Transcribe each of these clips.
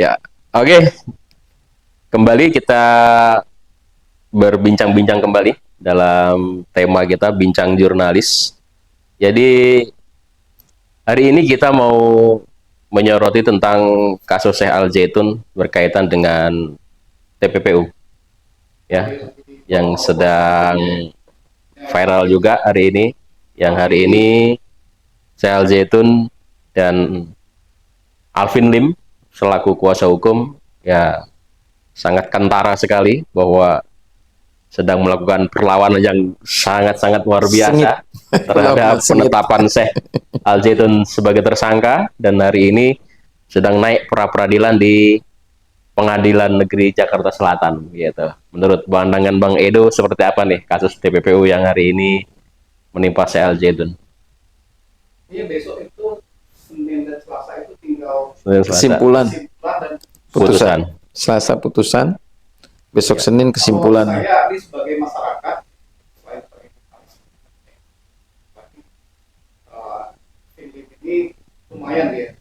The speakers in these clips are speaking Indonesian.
Ya. Oke, kembali kita berbincang-bincang kembali dalam tema kita bincang jurnalis. Jadi hari ini kita mau menyoroti tentang kasus Syekh Al Zaitun berkaitan dengan TPPU, ya, yang sedang viral juga hari ini. Yang hari ini Syekh Al Zaitun dan Alvin Lim selaku kuasa hukum ya sangat kentara sekali bahwa sedang melakukan perlawanan yang sangat-sangat luar biasa terhadap penetapan Syekh Al Zaitun sebagai tersangka, dan hari ini sedang naik pra-peradilan di Pengadilan Negeri Jakarta Selatan gitu. Menurut pandangan Bang Edo seperti apa nih kasus TPPU yang hari ini menimpa Syekh Al Zaitun? Iya, besok itu Senin dan Selasa itu tinggal kesimpulan dan putusan. Selasa putusan, besok Ya. Senin kesimpulan. Saya ini sebagai masyarakat selain film ini lumayan ya.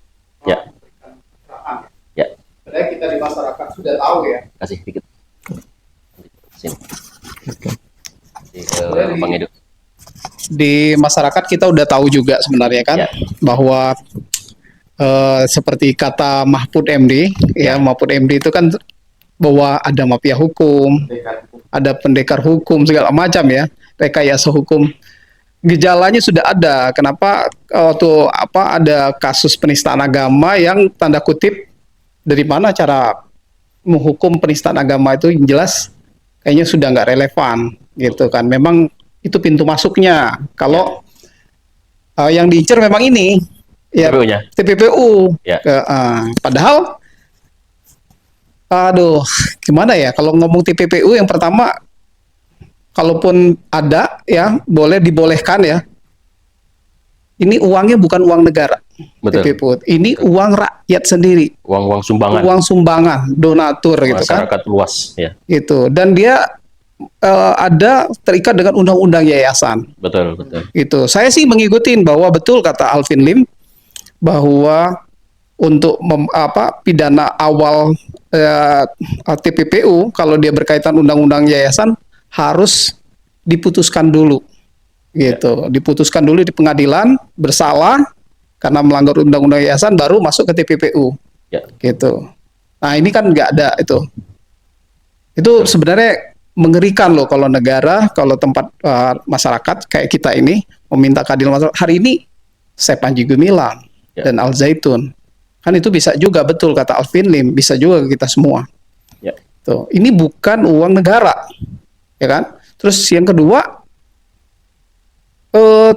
Ya. Memberikan pencerahan. Ya. Sebenarnya kita di masyarakat sudah tahu ya. Kasih dikit. Sini. Oke. Di ke Bang Edo. Di masyarakat kita udah tahu juga sebenarnya kan Ya. bahwa seperti kata Mahfud MD ya, Mahfud MD itu kan bahwa ada mafia hukum, ada pendekar hukum segala macam ya, rekayasa hukum. Gejalanya sudah ada. Kenapa waktu ada kasus penistaan agama yang tanda kutip dari mana cara menghukum penistaan agama itu yang jelas kayaknya sudah nggak relevan gitu kan. Memang itu pintu masuknya. Kalau yang diincar memang ini ya TPPU-nya. TPPU. Ya. Padahal aduh, gimana ya kalau ngomong TPPU yang pertama, kalaupun ada ya bolehkan ya. Ini uangnya bukan uang negara. Betul. TPPU. Ini uang rakyat sendiri. Uang-uang sumbangan Uang sumbangan, donatur gitu kan. masyarakat luas ya. Gitu. Dan dia ada terikat dengan undang-undang yayasan. Betul, betul. Gitu. Saya sih mengikutin bahwa betul kata Alvin Lim bahwa untuk pidana awal TPPU kalau dia berkaitan undang-undang yayasan harus diputuskan dulu. Gitu. Diputuskan dulu di pengadilan bersalah karena melanggar undang-undang yayasan baru masuk ke TPPU. Ya. Gitu. Nah, ini kan nggak ada itu. Itu sebenarnya mengerikan loh kalau negara, kalau tempat masyarakat kayak kita ini meminta keadilan masyarakat. Hari ini Syekh Panji Gumilang dan Al Zaitun. Kan itu bisa juga, betul kata Alvin Lim, bisa juga ke kita semua. Ya. Tuh, ini bukan uang negara. Ya kan? Terus yang kedua,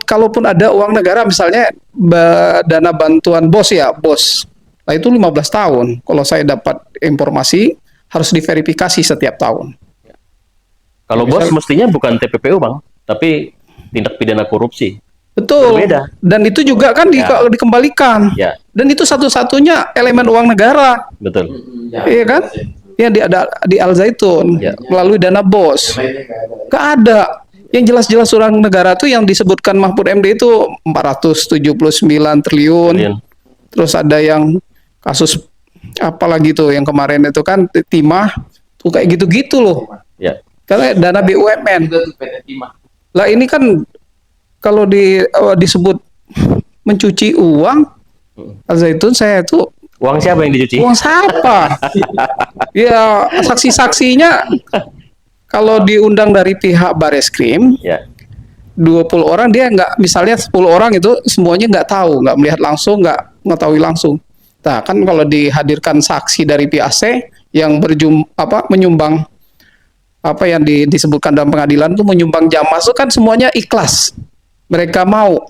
kalaupun ada uang negara misalnya dana bantuan BOS ya, BOS. Nah, itu 15 tahun. Kalau saya dapat informasi harus diverifikasi setiap tahun. Kalau bos mestinya bukan TPPU Bang, tapi tindak pidana korupsi. Betul. Berbeda. Dan itu juga kan dikembalikan. Ya, Dan itu satu-satunya elemen uang negara. betul. Iya kan? Yang ada di Al Zaitun Ya. melalui dana BOS. Gak ada. Yang jelas-jelas uang negara tuh yang disebutkan Mahfud MD itu 479 triliun. Terus ada yang kasus apalagi tuh yang kemarin itu kan timah tuh kayak gitu-gitu loh. Ya. Karena dana BUMN. Lah ini kan kalau disebut mencuci uang Al Zaitun, saya itu Uang siapa yang dicuci? uang siapa? Ya saksi-saksinya kalau diundang dari pihak Bareskrim Ya. 20 orang, dia nggak, misalnya 10 orang itu semuanya nggak tahu, nggak melihat langsung, nggak mengetahui langsung. Nah kan kalau dihadirkan saksi dari pihak C yang menyumbang apa yang disebutkan dalam pengadilan itu menyumbang jam masuk, kan semuanya ikhlas, mereka mau.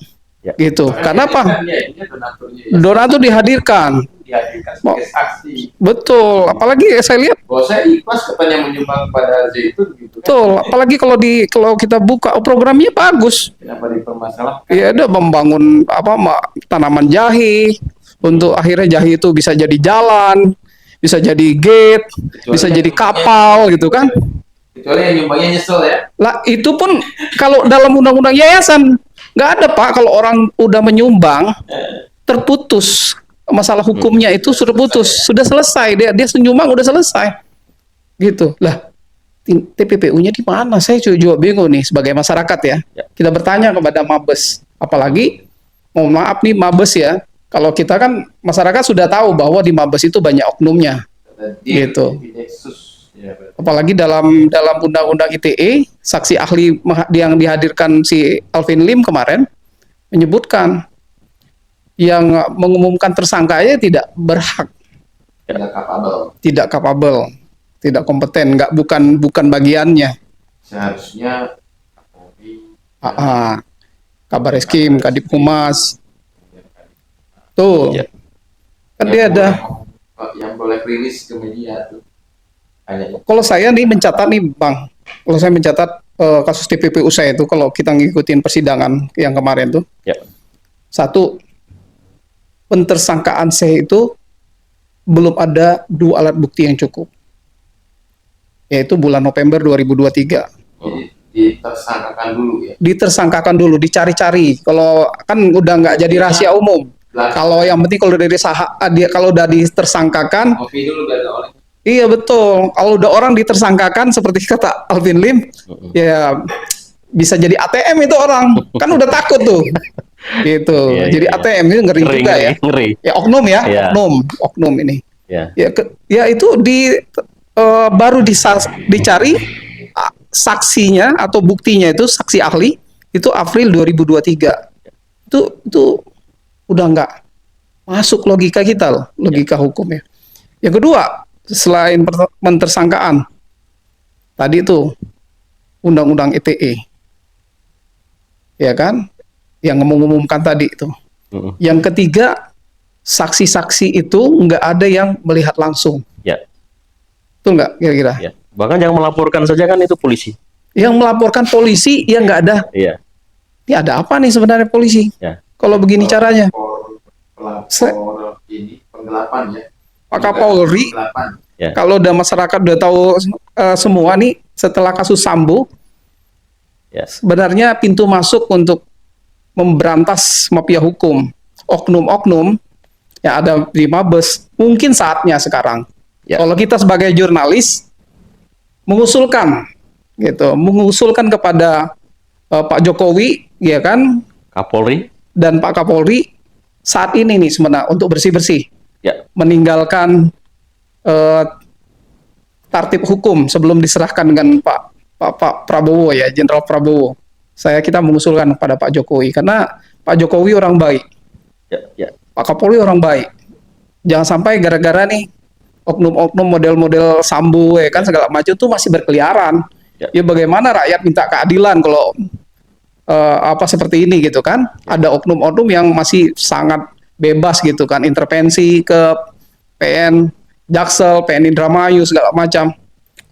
Ya. Gitu. Karena apa? Donatur dihadirkan. Betul. Apalagi saya lihat. Kalau saya ikhlas katanya menyumbang pada Zaitun gitu. Betul. Apalagi kalau kita buka programnya bagus. Kenapa dipermasalahkan? Ya ada membangun tanaman jahe untuk akhirnya jahe itu bisa jadi jalan, bisa jadi gate, bisa jadi kapal gitu kan. Kecuali yang nyumbangnya nyesel ya. Lah itu pun kalau dalam undang-undang yayasan nggak ada Pak, kalau orang udah menyumbang terputus masalah hukumnya itu sudah putus, sudah selesai, dia senyuman udah selesai, gitu lah. TPPU-nya di mana? Saya juga bingung nih sebagai masyarakat ya. Ya. Kita bertanya kepada Mabes, apalagi mohon maaf nih Mabes ya. Kalau kita kan masyarakat sudah tahu bahwa di Mabes itu banyak oknumnya, gitu. Ya, berarti. Apalagi dalam undang-undang ITE, saksi ahli yang dihadirkan si Alvin Lim kemarin menyebutkan yang mengumumkan tersangkanya tidak berhak, Tidak kapabel. tidak kapabel, tidak kompeten, bukan bagiannya. Seharusnya Kapolri, Kabar Eskrim, Kadip Humas, tuh, Ya. kan dia ada. yang boleh rilis ke media tuh. Hanya Kalau saya nih mencatat nih Bang, kalau saya mencatat kasus TPPU saya itu, kalau kita ngikutin persidangan yang kemarin tuh, Ya. satu, pentersangkaan saya itu belum ada 2 alat bukti yang cukup, yaitu bulan November 2023. jadi ditersangkakan dulu ya. Ditersangkakan dulu, dicari-cari. Kalau kan udah nggak jadi rahasia umum. Kalau yang penting kalau dari dia kalau udah ditersangkakan, Kopi dulu gak ada oleh. iya betul. Kalau udah orang ditersangkakan seperti kata Alvin Lim, ya bisa jadi ATM itu orang. Kan udah takut tuh. Gitu. Iya, Jadi iya. ATM itu ngeri juga ya. Ngeri. Ya oknum ya, Iya. oknum ini. Ya. Ya itu baru dicari saksinya atau buktinya itu saksi ahli itu April 2023. Itu udah nggak masuk logika kita loh, logika hukum ya. Yang kedua, selain pentersangkaan tadi itu undang-undang ITE, ya kan, yang mengumumkan tadi itu. Yang ketiga, saksi-saksi itu nggak ada yang melihat langsung. Ya. Itu nggak kira-kira? Ya. Bahkan yang melaporkan saja kan itu polisi. Yang melaporkan polisi yang nggak ada. Iya. Ini ada apa nih sebenarnya polisi? Ya. Kalau begini caranya, Pelapor ini penggelapan ya. Pak Kapolri, Penggelapan. Ya. kalau udah masyarakat udah tahu semua nih setelah kasus Sambo, Ya. sebenarnya pintu masuk untuk memberantas mafia hukum, oknum-oknum yang ada di Mabes, mungkin saatnya sekarang. Ya. Kalau kita sebagai jurnalis mengusulkan kepada Pak Jokowi, ya kan, Kapolri. dan Pak Kapolri saat ini nih sebenarnya untuk bersih-bersih, Ya. meninggalkan tertib hukum sebelum diserahkan dengan Pak Prabowo ya, Jenderal Prabowo. Kita mengusulkan kepada Pak Jokowi karena Pak Jokowi orang baik, Ya. Ya. Pak Kapolri orang baik. Jangan sampai gara-gara nih oknum-oknum model-model Sambo ya kan segala macam tuh masih berkeliaran. Ya. Ya bagaimana rakyat minta keadilan kalau apa seperti ini gitu kan? Ada oknum-oknum yang masih sangat bebas gitu kan, intervensi ke PN Jaksel, PN Indramayu segala macam.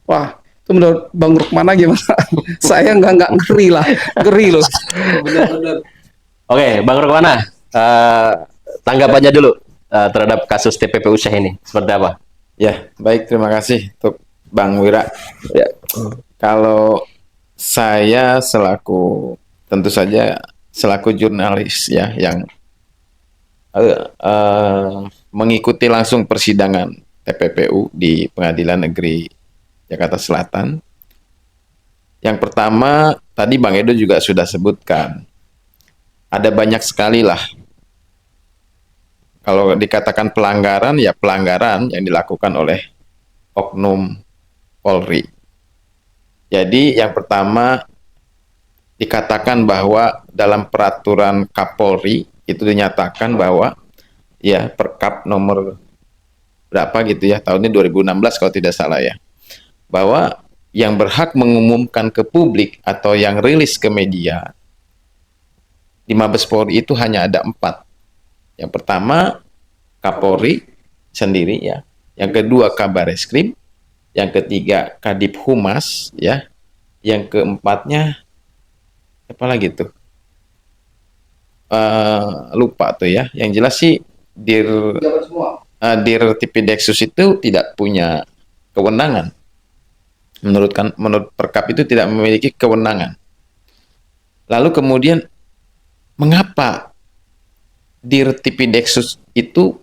Wah, itu menurut Bang Rukmana gimana? Saya nggak ngeri loh. Benar-benar. Oke, Bang Rukmana, tanggapannya dulu terhadap kasus TPPU Syekh ini seperti apa? Ya, baik, terima kasih untuk Bang Wira. Ya. Kalau saya tentu saja selaku jurnalis ya yang mengikuti langsung persidangan TPPU di Pengadilan Negeri Jakarta Selatan. Yang pertama, tadi Bang Edo juga sudah sebutkan, ada banyak sekali lah. Kalau dikatakan pelanggaran, ya pelanggaran yang dilakukan oleh oknum Polri. Jadi yang pertama dikatakan bahwa dalam peraturan Kapolri itu dinyatakan bahwa ya Perkap nomor berapa gitu ya, tahunnya 2016 kalau tidak salah ya, bahwa yang berhak mengumumkan ke publik atau yang rilis ke media di Mabes Polri itu hanya ada 4. Yang pertama Kapolri sendiri ya, yang kedua Kabar Eskrim, yang ketiga Kadip Humas ya, yang keempatnya apa lagi tuh? Lupa tuh ya. Yang jelas sih Dir Tipideksus itu tidak punya kewenangan. Menurut Perkap itu tidak memiliki kewenangan. Lalu kemudian mengapa Dir Tipideksus itu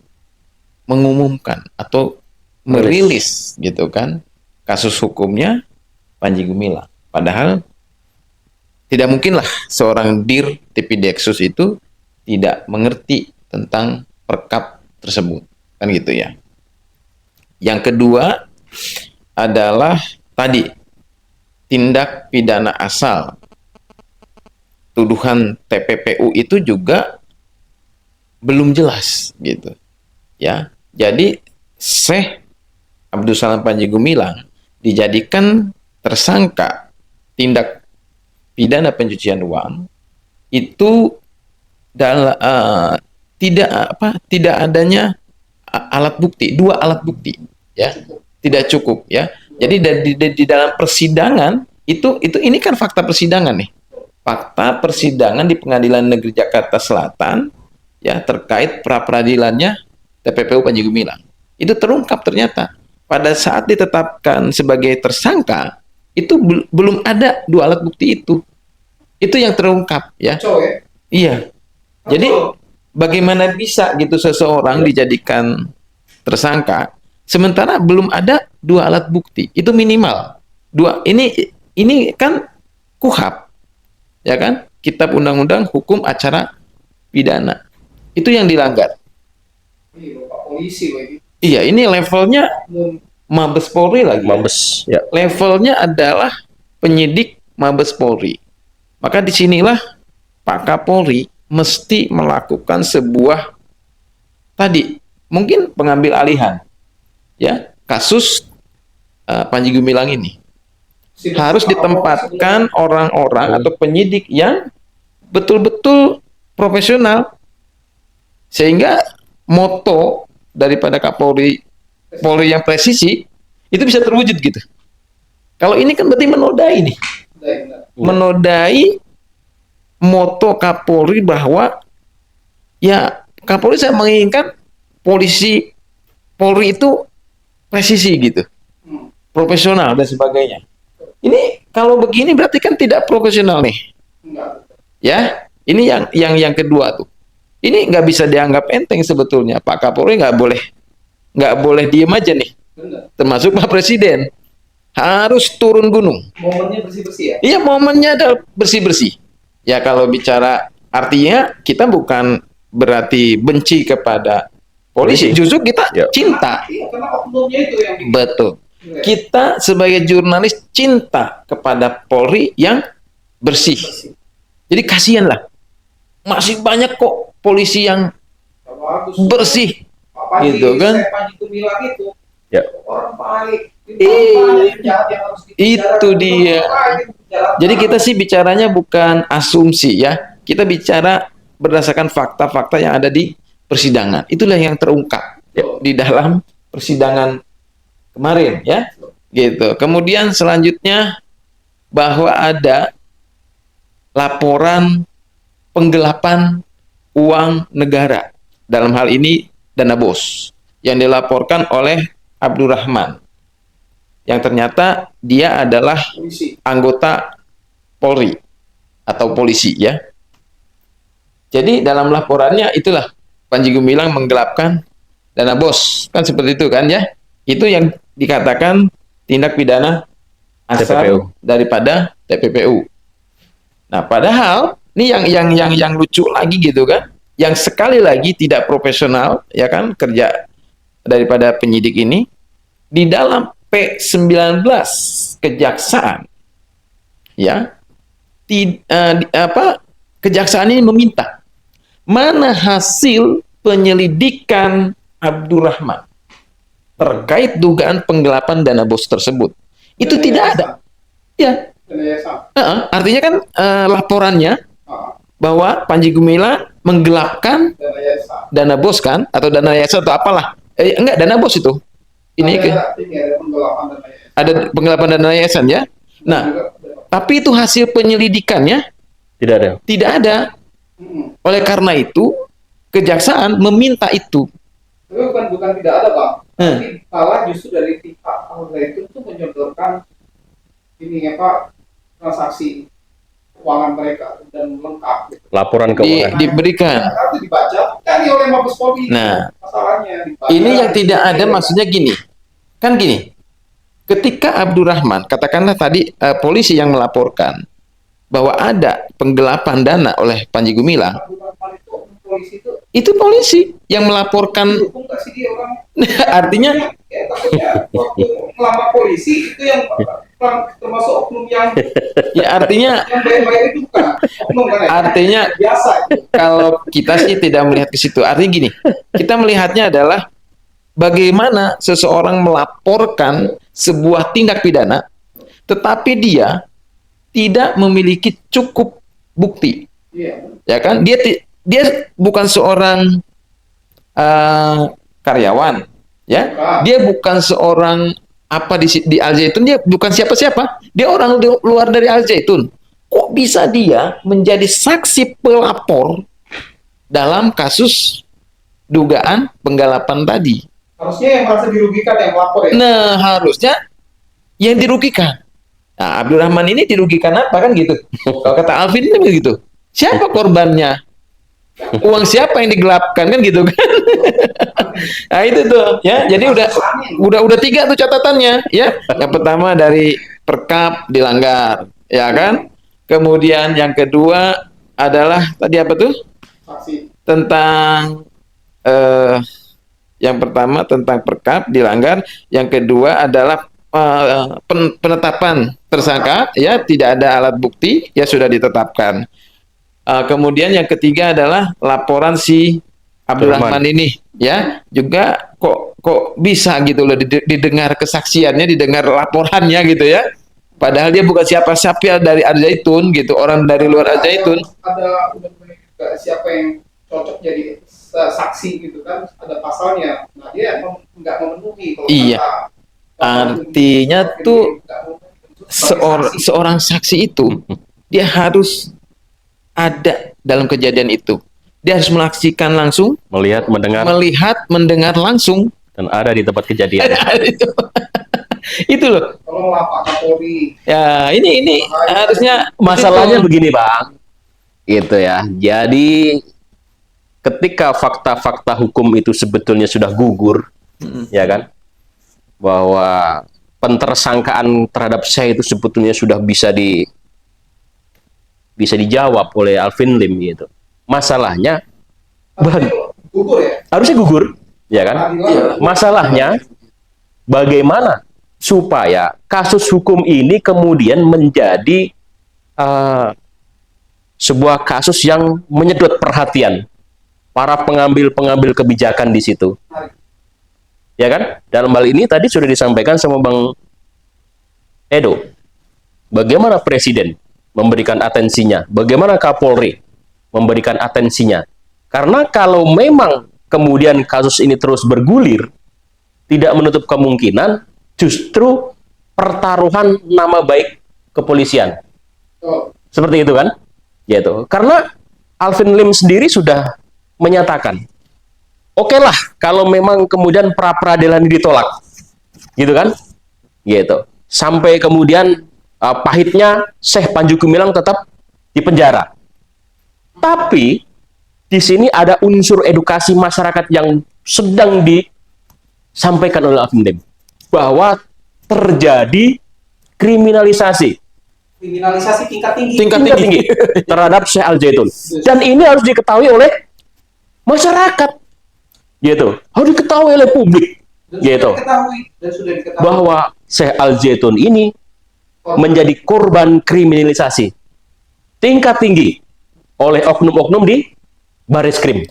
mengumumkan atau merilis gitu kan kasus hukumnya Panji Gumilang. Padahal tidak mungkinlah seorang dir TPDeksus itu tidak mengerti tentang perkap tersebut, kan gitu ya. Yang kedua adalah tadi tindak pidana asal. Tuduhan TPPU itu juga belum jelas gitu. Ya. Jadi Syekh Abdul Salam Panji Gumilang dijadikan tersangka tindak pidana pencucian uang itu tidak adanya alat bukti, dua alat bukti, ya, tidak cukup, ya. Jadi di dalam persidangan ini kan fakta persidangan nih, fakta persidangan di Pengadilan Negeri Jakarta Selatan, ya, terkait pra peradilannya TPPU Panji Gumilang. Itu terungkap ternyata pada saat ditetapkan sebagai tersangka itu belum ada dua alat bukti itu. Itu yang terungkap, ya. Iya. Jadi bagaimana bisa gitu seseorang dijadikan tersangka sementara belum ada dua alat bukti? Itu minimal. Dua ini kan KUHP. Ya kan? Kitab Undang-Undang Hukum Acara Pidana. Itu yang dilanggar. Iya, ini levelnya Mabes Polri lagi. Mabes, ya. Levelnya adalah penyidik Mabes Polri. Maka disinilah Pak Kapolri mesti melakukan sebuah tadi mungkin pengambil alihan, ya, kasus Panji Gumilang ini harus ditempatkan orang-orang atau penyidik yang betul-betul profesional sehingga moto daripada Kapolri Polri yang presisi itu bisa terwujud gitu. Kalau ini kan berarti menodai nih. Menodai moto Kapolri bahwa ya Kapolri saya menginginkan Polri itu presisi gitu, profesional dan sebagainya. Ini kalau begini berarti kan tidak profesional nih, ya. Ini yang kedua tuh. Ini nggak bisa dianggap enteng sebetulnya. Pak Kapolri nggak boleh diem aja nih. Termasuk Pak Presiden harus turun gunung. Momennya bersih-bersih ya? Iya, momennya ada bersih-bersih. Ya kalau bicara artinya kita bukan berarti benci kepada polisi, justru kita cinta. Iya, karena oknumnya itu yang bikin. Betul. Kita sebagai jurnalis cinta kepada Polri yang bersih. Jadi kasihanlah. Masih banyak kok polisi yang bersih. Gitu kan? Panji Gumilang itu Ya. orang baik. Itu dia. Jadi kita sih bicaranya bukan asumsi, ya. Kita bicara berdasarkan fakta-fakta yang ada di persidangan. Itulah yang terungkap di dalam persidangan kemarin, ya. Gitu. Kemudian selanjutnya bahwa ada laporan penggelapan uang negara. Dalam hal ini dana BOS yang dilaporkan oleh Abdurrahman, yang ternyata dia adalah anggota Polri atau polisi, ya. Jadi dalam laporannya itulah Panji Gumilang menggelapkan dana BOS, kan seperti itu kan, ya. Itu yang dikatakan tindak pidana asal TPPU. daripada TPPU. Nah, padahal ini yang lucu lagi gitu kan, yang sekali lagi tidak profesional, ya kan, kerja daripada penyidik ini di dalam P19 kejaksaan, ya, kejaksaan ini meminta mana hasil penyelidikan Abdurrahman terkait dugaan penggelapan dana BOS tersebut. Itu tidak ada, ya. Artinya kan laporannya bahwa Panji Gumilang menggelapkan dana BOS kan, atau dana yayasan atau apalah. Enggak, dana BOS itu. Ini ada penggelapan dana yayasan, ya. Nah, tapi itu hasil penyelidikannya Tidak ada. tidak ada. Oleh karena itu, kejaksaan meminta itu. Tapi bukan tidak ada, Bang. Tapi malah justru dari pihak Al Zaitun itu menyodorkan ini transaksi keuangan mereka dan lengkap. Gitu. Laporan keuangan. Diberikan. Nah, itu dibaca, kan oleh Mabes Polri. Nah, Masalahnya dibaca, ini yang tidak ada, maksudnya gini, kan gini, ketika Abdurrahman, katakanlah tadi polisi yang melaporkan bahwa ada penggelapan dana oleh Panji Gumilang, Abdurrahman itu polisi itu polisi yang melaporkan. dukung nggak sih dia orang? Artinya Ya, takutnya waktu melamar polisi itu yang termasuk oknum yang ya artinya bayar-bayar itu bukan oknum kan ya? artinya Biasa itu. kalau kita sih tidak melihat ke situ. Artinya gini, kita melihatnya adalah bagaimana seseorang melaporkan sebuah tindak pidana, tetapi dia tidak memiliki cukup bukti, Iya. ya kan? Dia bukan seorang karyawan, ya. Dia bukan seorang apa di Al Zaitun, dia bukan siapa-siapa. Dia orang luar dari Al Zaitun. Kok bisa dia menjadi saksi pelapor dalam kasus dugaan penggelapan tadi? Harusnya yang merasa dirugikan yang lapor ya. Nah, harusnya yang dirugikan. Nah, Abdurrahman ini dirugikan apa kan gitu? Kalau kata Alvin ini begitu. Siapa korbannya? Uang siapa yang digelapkan kan gitu kan? Nah, itu tuh ya. Jadi udah tiga tuh catatannya ya. Yang pertama dari perkap dilanggar, ya kan? Kemudian yang kedua adalah tadi apa tuh? Saksi. Tentang yang pertama tentang perkap dilanggar, yang kedua adalah penetapan tersangka, ya, tidak ada alat bukti, ya sudah ditetapkan. Kemudian yang ketiga adalah laporan si Abdurrahman ini, ya, juga kok bisa gitu loh didengar kesaksiannya, didengar laporannya gitu ya. Padahal dia bukan siapa-siapa dari Al Zaitun gitu, orang dari luar Al Zaitun. Ada juga siapa yang cocok jadi saksi gitu kan, ada pasalnya. Nah, dia nggak memenuhi kalau Iya. kata Artinya tuh seorang saksi itu dia harus ada dalam kejadian itu. Dia harus menyaksikan langsung, Melihat, mendengar langsung, dan ada di tempat kejadian. itu loh. tolonglah Pak Kapolri. Ya, ini harusnya Masalahnya itu. begini, Bang. Gitu ya. Jadi ketika fakta-fakta hukum itu sebetulnya sudah gugur, ya kan? Bahwa pentersangkaan terhadap saya itu sebetulnya sudah bisa dijawab oleh Alvin Lim gitu. Masalahnya Gugur ya. harusnya gugur, ya kan? Masalahnya bagaimana supaya kasus hukum ini kemudian menjadi sebuah kasus yang menyedot perhatian para pengambil kebijakan di situ. Ya kan? Dalam hal ini tadi sudah disampaikan sama Bang Edo. Bagaimana Presiden memberikan atensinya? Bagaimana Kapolri memberikan atensinya? Karena kalau memang kemudian kasus ini terus bergulir, tidak menutup kemungkinan justru pertaruhan nama baik kepolisian. Seperti itu kan? Yaitu. Karena Alvin Lim sendiri sudah menyatakan, oke lah kalau memang kemudian pra-peradilan ditolak, gitu kan? Gitu. Sampai kemudian pahitnya Syekh Panji Gumilang tetap di penjara. Tapi di sini ada unsur edukasi masyarakat yang sedang disampaikan oleh Alvin Lim bahwa terjadi kriminalisasi tingkat tinggi. tingkat tinggi terhadap Syekh Al Zaitun, dan ini harus diketahui oleh masyarakat, gitu, harus diketahui oleh publik, gitu, Dan sudah diketahui bahwa Syekh Al Zaitun ini menjadi korban kriminalisasi tingkat tinggi oleh oknum-oknum di Bariskrim.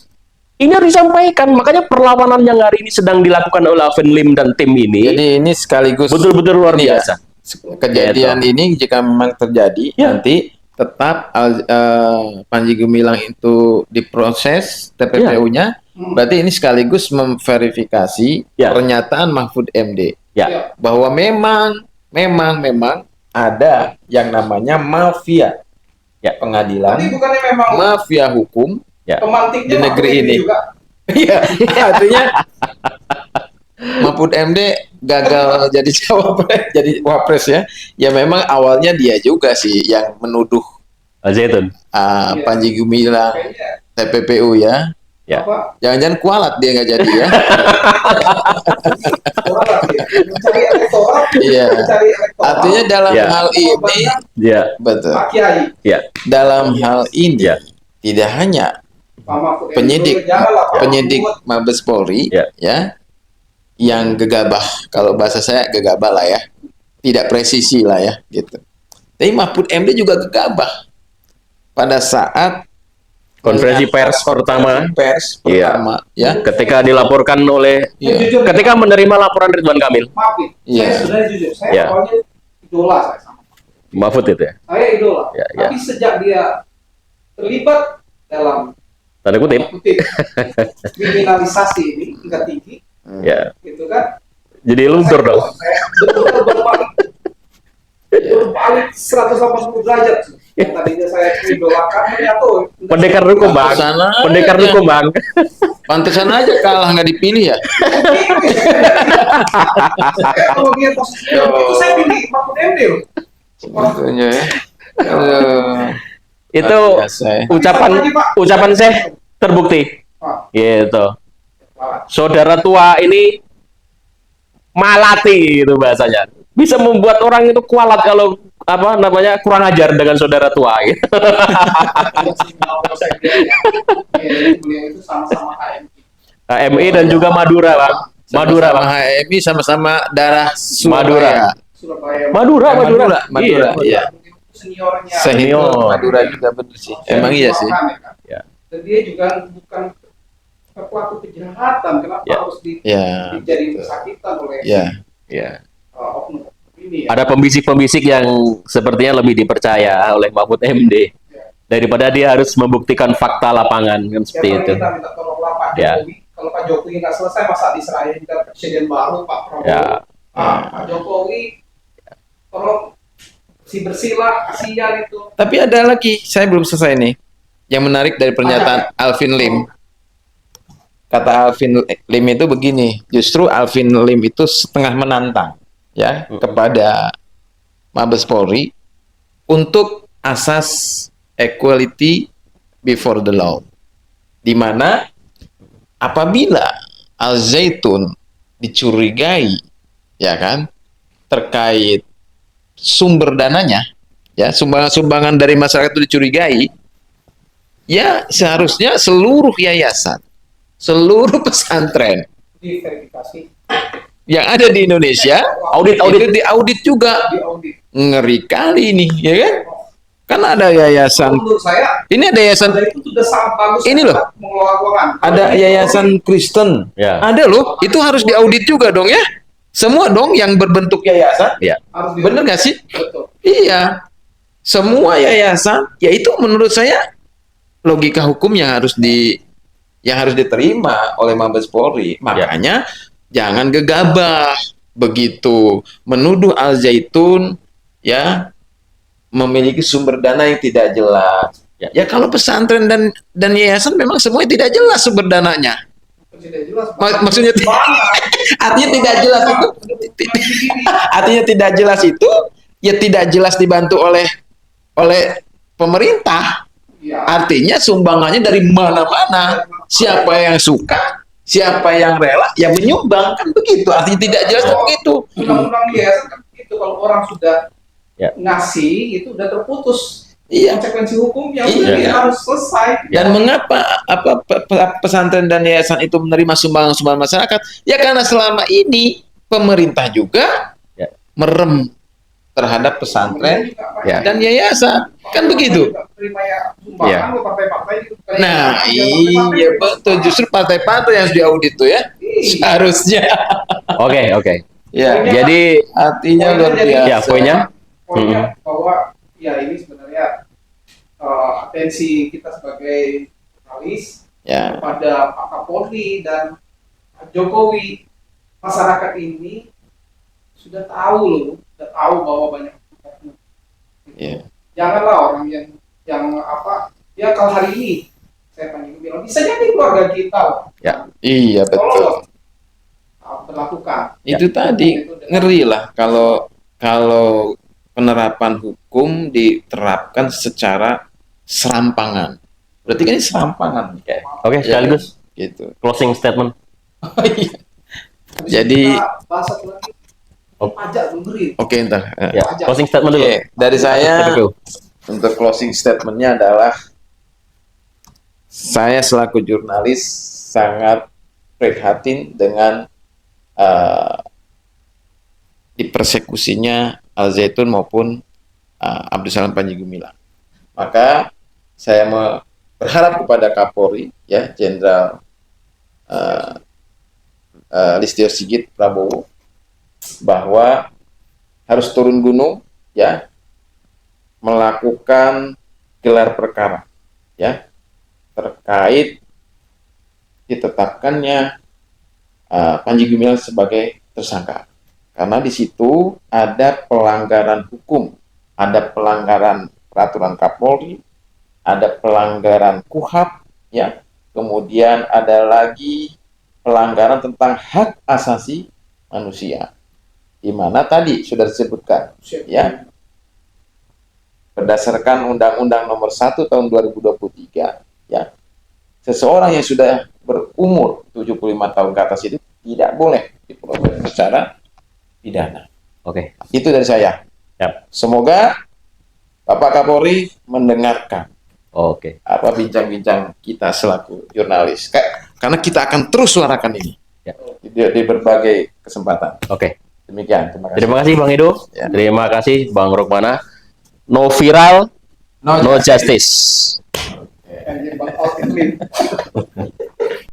Ini harus disampaikan, makanya perlawanan yang hari ini sedang dilakukan oleh Alvin Lim dan tim ini Jadi ini sekaligus betul-betul luar ini ya, biasa. kejadian ini jika memang terjadi Ya. nanti tetap Panji Gumilang itu diproses TPPU-nya, berarti ini sekaligus memverifikasi Ya. pernyataan Mahfud MD Ya, bahwa memang ada yang namanya mafia Ya. pengadilan, Tapi bukannya memang mafia hukum ya. pemantiknya di negeri Mahfud ini. juga. Iya, artinya Mahfud MD gagal jadi cawapres, jadi wapres ya. Ya memang awalnya dia juga sih yang menuduh Al Zaitun. Ah, Iya. Panji Gumilang, Kayaknya TPPU ya. Ya. apa? Jangan-jangan kualat dia nggak jadi ya. Orang ya. Mencari elektoral. Iya. Mencari elektoral. Artinya dalam Ya. hal ini, Mengorbankan Ya, betul. Pak Kiai. ya, Dalam hal ini Ya. tidak hanya Pak Mahfud penyidik MD, janganlah Pak penyidik Mahfud. Mabes Polri Ya. ya yang gegabah, kalau bahasa saya gegabah lah ya, tidak presisi lah ya gitu. Tapi Mahfud MD juga gegabah pada saat konferensi pers pertama. Iya. ya. Ketika dilaporkan oleh, Iya. Jujur, ketika menerima laporan Ridwan Kamil, maaf nih, Iya. saya sebenarnya jujur, saya Iya. awalnya idola saya sama. Mahfud itu ya, Saya idola. Ya, ya. Tapi sejak dia terlibat dalam tanda kutip, kutip kriminalisasi ini tingkat tinggi, ya, gitu kan? jadi luntur dong. Saya betul-betul berbalik 180 derajat. Yang tadinya saya idolakan ternyata Pendekar hukum bang, Pantesan aja. pendekar hukum bang. Pantesan aja kalah nggak dipilih ya. kalau dia posisinya itu saya pilih Mahfud MD loh. Sebetulnya ya. Aduh. Itu Luar biasa ya. ucapan saya terbukti, Pak, gitu. Pak, Saudara tua ini malati itu bahasanya, bisa membuat orang itu kualat kalau apa namanya kurang ajar dengan saudara tua. Gitu. beliau itu sama-sama HMI. HMI dan juga Madura bang, Madura Sama bang, HMI sama-sama darah Madura. Surabaya. Surabaya. Madura, Madura, Iya. iya. Seniornya. Senior Senior. Madura juga bener sih. Emang iya sih. Ya. Dan dia juga bukan pelaku kejahatan. Kenapa Ya. harus Ya. dijadiin kesakitan oleh Ya. Ya. oknum ini ya? Ada pembisik-pembisik yang sepertinya lebih dipercaya oleh Mahfud MD daripada dia harus membuktikan fakta lapangan kan seperti Siapa itu. kita minta tolonglah Pak Ya. Jokowi. Kalau Pak Jokowi nggak selesai, masa diserahin ke presiden baru Pak Prabowo? Ya. Pak Jokowi, tolong bersih-bersihlah, kasihan itu. Tapi ada lagi, saya belum selesai nih. Yang menarik dari pernyataan Alvin Lim. Kata Alvin Lim itu begini, justru Alvin Lim itu setengah menantang ya kepada Mabes Polri untuk asas equality before the law. Di mana apabila Al Zaitun dicurigai ya kan terkait sumber dananya ya, sumbangan-sumbangan dari masyarakat itu dicurigai, ya seharusnya seluruh yayasan, seluruh pesantren Diverifikasi, yang ada di Indonesia Audit. itu diaudit juga. diaudit. Ngeri kali ini ya kan, kan ada yayasan, Menurut saya, ini ada yayasan, ada itu sudah sangat bagus. Ini loh. Mengelola keuangan. ada yayasan Kristen, Ya. ada loh, itu harus diaudit juga dong ya, semua dong yang berbentuk yayasan, Ya. Harus bener nggak sih? Betul. Iya, semua yayasan, ya itu menurut saya logika hukum yang harus diterima oleh Mabes Polri. Makanya jangan gegabah begitu menuduh Al Zaitun ya memiliki sumber dana yang tidak jelas. Ya kalau pesantren dan yayasan memang semuanya tidak jelas sumber dananya. Tidak jelas. Maksudnya Banget. artinya tidak jelas itu, artinya tidak jelas itu ya tidak jelas dibantu oleh pemerintah. Ya. Artinya sumbangannya dari mana-mana. Siapa yang suka, siapa yang rela, yang menyumbang kan begitu. Artinya tidak jelas kan begitu. Undang-undang yayasan kan itu kalau orang sudah Ya. ngasih itu udah terputus Iya. konsekuensi hukumnya, Iya. udah dia harus selesai. Dan mengapa pesantren dan yayasan itu menerima sumbangan-sumbangan masyarakat? Ya karena selama ini pemerintah juga Ya. merem terhadap pesantren Ya. dan yayasan. Kan begitu. Terima ya sumbangan Ya. ke partai-partai gitu. Kayak Nah, partai-partai iya itu. betul. Justru partai-partai yang harus diaudit tuh ya. Iya. Seharusnya. Oke. Ya. Jadi Artinya luar biasa. ya poinnya, Poinnya bahwa ya ini sebenarnya atensi kita sebagai jurnalis Ya. kepada Pak Kapolri dan Pak Jokowi, masyarakat ini sudah tahu loh, sudah tahu bahwa banyak oknum. Ya. Janganlah orang yang apa ya, kalau hari ini saya panggil bilang bisa jadi keluarga kita loh. Ya. Iya betul. Tolong berlakukan. Itu tadi ngeri lah kalau penerapan hukum diterapkan secara serampangan. Berarti kan ini serampangan kayak Oke, sekaligus gitu. closing statement. Oh, iya. Jadi bahasa lagi Oh. pajak memberi. oke ntar. Ya, closing statement dulu. Oke, dari saya TPPU. untuk closing statementnya adalah saya selaku jurnalis sangat prihatin dengan dipersekusinya Al Zaitun maupun Abdus Salam Panji Gumilang. Maka saya berharap kepada Kapolri, ya Jenderal Listio Sigit Prabowo, bahwa harus turun gunung, ya, melakukan gelar perkara, ya, terkait ditetapkannya Panji Gumilang sebagai tersangka. Karena di situ ada pelanggaran hukum, ada pelanggaran peraturan Kapolri, ada pelanggaran KUHAP, ya, kemudian ada lagi pelanggaran tentang hak asasi manusia, di mana tadi sudah disebutkan, ya, berdasarkan Undang-Undang Nomor 1 Tahun 2023, ya, seseorang yang sudah berumur 75 tahun ke atas itu tidak boleh diproses secara pidana. Oke. Itu dari saya. Yap. Semoga Bapak Kapolri mendengarkan Oke. apa bincang-bincang kita selaku jurnalis. Karena kita akan terus suarakan ini, Ya. di berbagai kesempatan. Oke. Demikian, terima kasih. Terima kasih Bang Edo. Ya. Terima kasih Bang Rukmana. No viral, no justice. Bang Alvin.